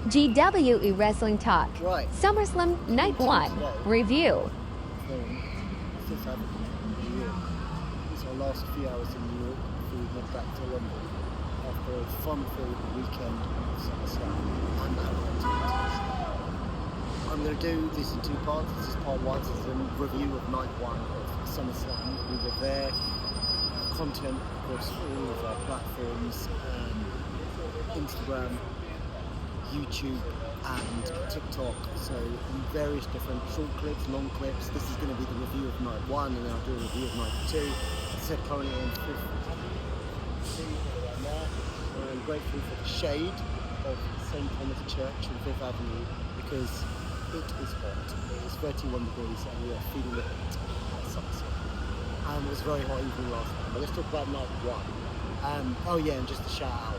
GWE Wrestling Talk. Right. SummerSlam Night 1 Review. Since I've been in New York, it's our last few hours in New York before we head back to London after a fun-filled weekend of SummerSlam and I'm going to do this in two parts. This is part one. This is a review of night one of SummerSlam. We were there. Content across all of our platforms, Instagram, YouTube and TikTok, so in various different short clips, long clips. This is going to be the review of night one, and then I'll do a review of night two. As I said, currently on 5th, around there. I'm grateful for the shade of St. Thomas Church on 5th Avenue because it is hot. It is 31 degrees and we are feeling it at sunset. And it was very hot even last night. But let's talk about night one. Oh yeah, and just a shout out.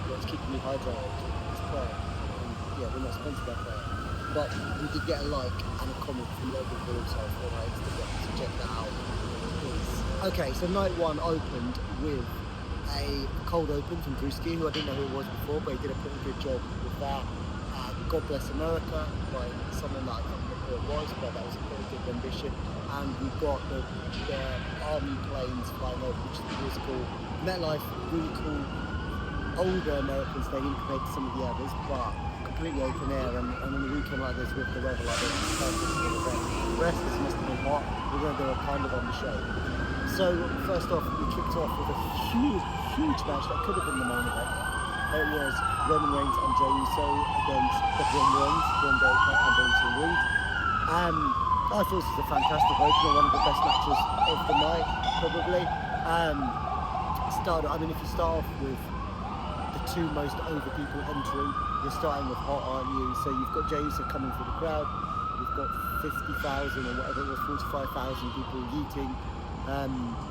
It's keeping me hydrated. It's prayer. And yeah, we're not sponsored by prayer. But we did get a like and a comment from Logan himself on our Instagram, so check that out, please. Okay, so night one opened with a cold open from Drewski, who I didn't know who it was before, but he did a pretty good job with that. God Bless America by someone that I can't remember who it was, but that was a pretty good rendition. And we got the army planes flying over, which was cool. MetLife, really cool. Older Americans, they didn't connect to some of the others, but completely open air, and on a weekend like this with the weather like this, it's perfect for the event. The rest of this must have been hot. We're going to do a kind of on the show. So first off, we kicked off with a huge match that could have been the main event. It was Roman Reigns and Jey Uso against the Braun Breaker and Bronson Reed. I thought this was a fantastic opener, one of the best matches of the night, probably. If you start off with the two most over people entering, you're starting with hot, aren't you? So you've got Jey Uso coming through the crowd, you've got 50,000 or whatever it was, 45,000 people yeeting.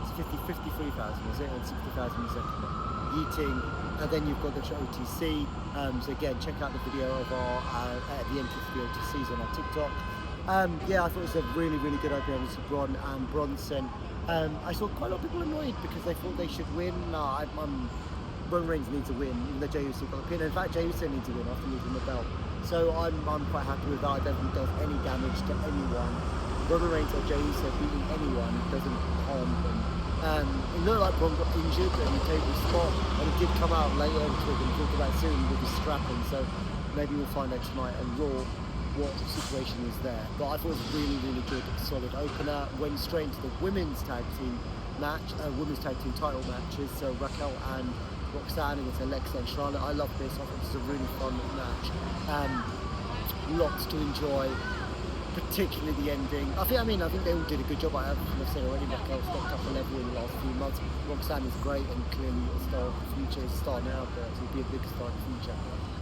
It's 53,000 was it, and 60,000 was second yeeting, and then you've got the OTC. So again, check out the video of our at the entrance of the OTCs on our TikTok. Yeah, I thought it was a really good opener. Obviously Braun and Bronson. I saw quite a lot of people annoyed because they thought they should win. No, Roman Reigns needs a win, even though Jey Uso got the pin. In fact, Jey Uso needs a win after losing the belt. So I'm quite happy with that. I don't think it does any damage to anyone. Roman Reigns or Jey Uso beating anyone doesn't harm them. It looked like Braun got injured in the table spot, and it did come out later, which we're going to talk about soon, with his strapping. So maybe we'll find out tonight on Raw what the situation is there. But I thought it was really good, solid opener. Went straight into the women's tag team match, women's tag team title matches. So Raquel and Roxanne against Alexa and Charlotte. I love this. I think this is a really fun match. Lots to enjoy, particularly the ending. I think they all did a good job. I've said already, Raquel stepped up a level in the last few months. Roxanne is great and clearly a star of the future. Is a star now, but she'll be a big star in the future.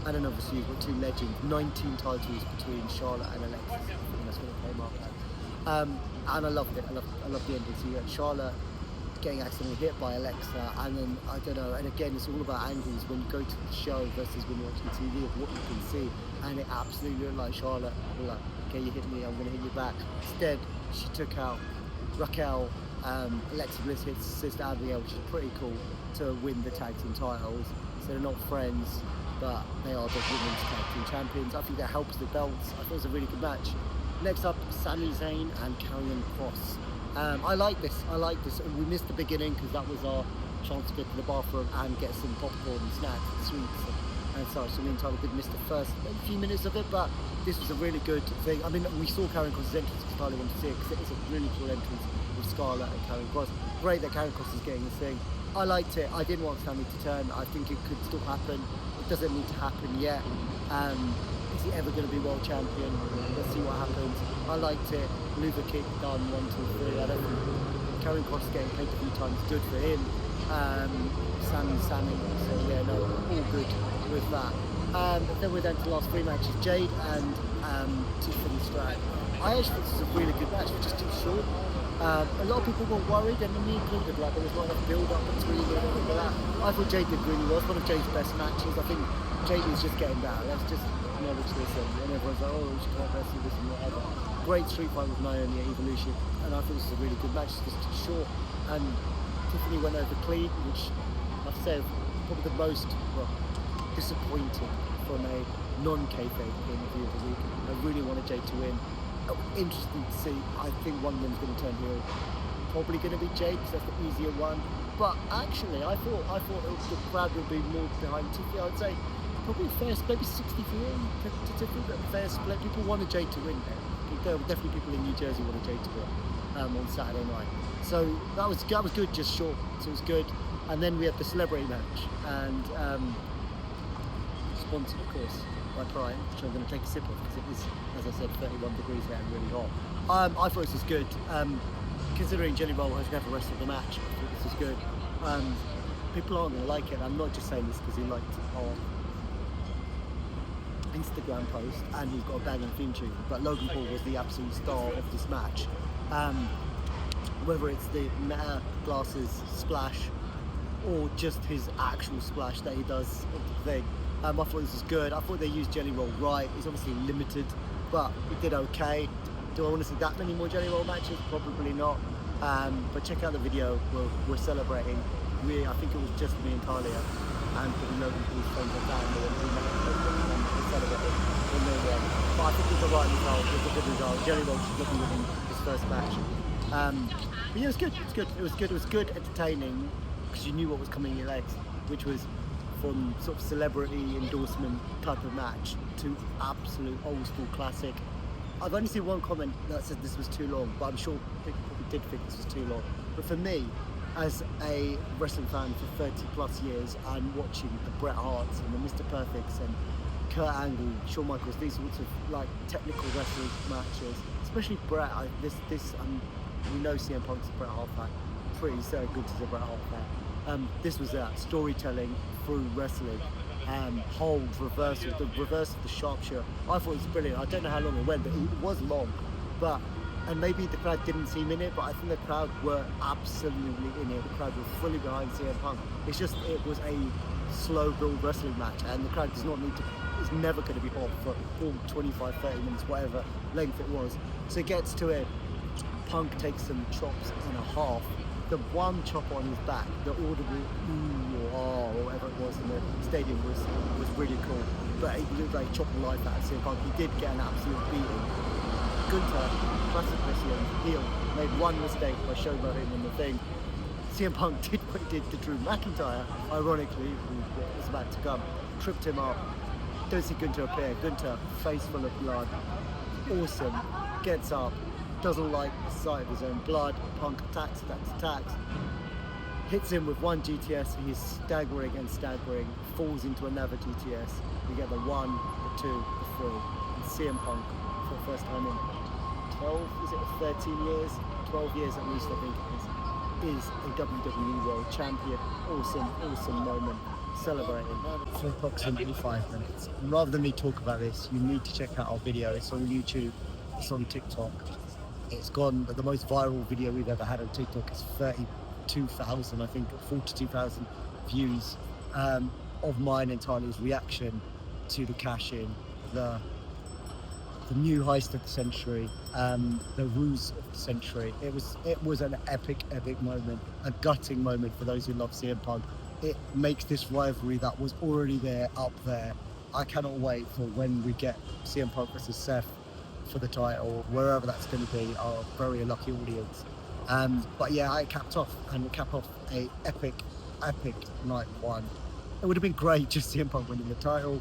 And then obviously you've got two legends, 19 titles between Charlotte and Alexa. I think that's what it came up at. And I loved it. I love the ending. So you got Charlotte getting accidentally hit by Alexa, and then I don't know, and again it's all about angles when you go to the show versus when you're watching TV of what you can see, and it absolutely looked like Charlotte like, okay, you hit me, I'm going to hit you back. Instead she took out Raquel. Alexa Bliss hits Sister Abigail, which is pretty cool, to win the tag team titles. So they're not friends, but they are the women's tag team champions. I think that helps the belts. I thought it was a really good match. Next up, Sami Zayn and Karrion Kross. I like this. We missed the beginning because that was our chance to go to the bathroom and get some popcorn and snacks and sweets and such. So me and Tyler did miss the first few minutes of it, but this was a really good thing. I mean, we saw Karrion Kross' entrance because Tyler wanted to see it because it is a really cool entrance with Scarlett and Karrion Kross. Great that Karrion Kross is getting this thing. I liked it. I didn't want Sami to turn. I think it could still happen. It doesn't need to happen yet. Is he ever going to be world champion? Let's see what happens. I liked it. Luva kick done, 1, 2, 3. I don't think Karrion Kross getting paid a few times good for him. Sami. So yeah, no, all good with that. Then we're down to the last three matches. Jade and Tiffany Stratton. I actually think this is a really good match, which is too short. A lot of people were worried, and me included, like there was not enough build-up between it and all that. I thought Jade did really well. It's one of Jade's best matches. I think Jade is just getting down. Let's just acknowledge this, and everyone's like, oh, she can't wrestle this and whatever. Great street fight with Naomi at Evolution, and I thought this was a really good match. It's just too short, and Tiffany went over clean, which I've said probably the most, well, disappointed from a non-kayfabe point of view of the week. I really wanted Jay to win. Interesting to see. I think one of them's going to turn heel. Probably going to be Jay because that's the easier one. But actually, I thought the crowd would be more behind Tiffy. I'd say probably fair, maybe 60-40 to Tiffy, but fair split. People wanted Jay to win there. There were definitely people in New Jersey wanted Jay to win on Saturday night. So that was good, just short. So it was good. And then we had the celebrity match, and sponsored, of course, by Prime, which I'm going to take a sip of because it is, as I said, 31 degrees here and really hot. I thought this was good. Considering Jelly Roll has never wrestled the match, I thought this was good. People aren't going to like it. I'm not just saying this because he liked our Instagram post and he's got a banging theme tune, but Logan Paul was the absolute star of this match. Whether it's the Meta Glasses splash or just his actual splash that he does of the thing, I thought this was good. I thought they used Jelly Roll right. He's obviously limited, but he did okay. Do I want to see that many more Jelly Roll matches? Probably not. But check out the video. We're celebrating. I think it was just me and Talia and putting Logan Paul's friends on down there and we celebrated when they won. But I think it was the right result. It was a good result. Jelly Roll was looking with him his first match. But yeah, it was good. It was good, entertaining, because you knew what was coming in your legs, which was from sort of celebrity endorsement type of match to absolute old school classic. I've only seen one comment that said this was too long, but I'm sure people did think this was too long. But for me, as a wrestling fan for 30 plus years and watching the Bret Harts and the Mr. Perfects and Kurt Angle, Shawn Michaels, these sorts of like technical wrestling matches, especially Bret, we know CM Punk's a Bret Hart fan, pretty so good as a Bret Hart fan. This was that storytelling through wrestling. Hold, reversal, the reverse of the sharpshooter. I thought it was brilliant. I don't know how long it went, but it was long. And maybe the crowd didn't seem in it, but I think the crowd were absolutely in it. The crowd were fully behind CM Punk. It's just, it was a slow build wrestling match, and the crowd does not need to, it's never going to be hot for all 25, 30 minutes, whatever length it was. So it gets to it. Punk takes some chops and a half. The one chop on his back, the audible ooh or ah or whatever it was in the stadium was really cool. But he looked like chopping life out of CM Punk. He did get an absolute beating. Gunther, classic wrestling, heel, made one mistake by showboating on the thing. CM Punk did what he did to Drew McIntyre, ironically, who was about to come, tripped him up. Don't see Gunther appear. Gunther, face full of blood, awesome, gets up, doesn't like the sight of his own blood. Punk attacks, hits him with one GTS. He's staggering, falls into another GTS. You get the 1, the 2, the 3, and CM Punk for the first time in 13 years? 12 years at least, I think it is a WWE World Champion. Awesome moment. Celebrating. 4 o'clock and 5 minutes. And rather than me talk about this, you need to check out our video. It's on YouTube, it's on TikTok. It's gone, the most viral video we've ever had on TikTok is 32,000, I think, 42,000 views of mine and Talia's reaction to the cash-in, the new heist of the century, the ruse of the century. It was an epic moment, a gutting moment for those who love CM Punk. It makes this rivalry that was already there up there. I cannot wait for when we get CM Punk versus Seth for the title, wherever that's going to be, our very lucky audience. But yeah, I capped off a epic night one. It would have been great just CM Punk winning the title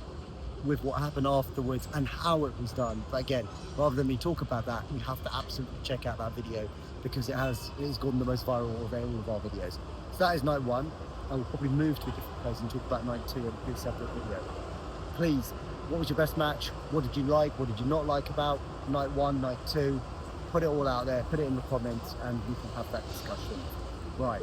with what happened afterwards and how it was done. But again, rather than me talk about that, you have to absolutely check out that video because it has gone the most viral of all of our videos. So that is night one. I will probably move to a different place and talk about night two in a big separate video. Please, what was your best match? What did you like? What did you not like about night one, night two? Put it all out there, put it in the comments, and we can have that discussion. Right.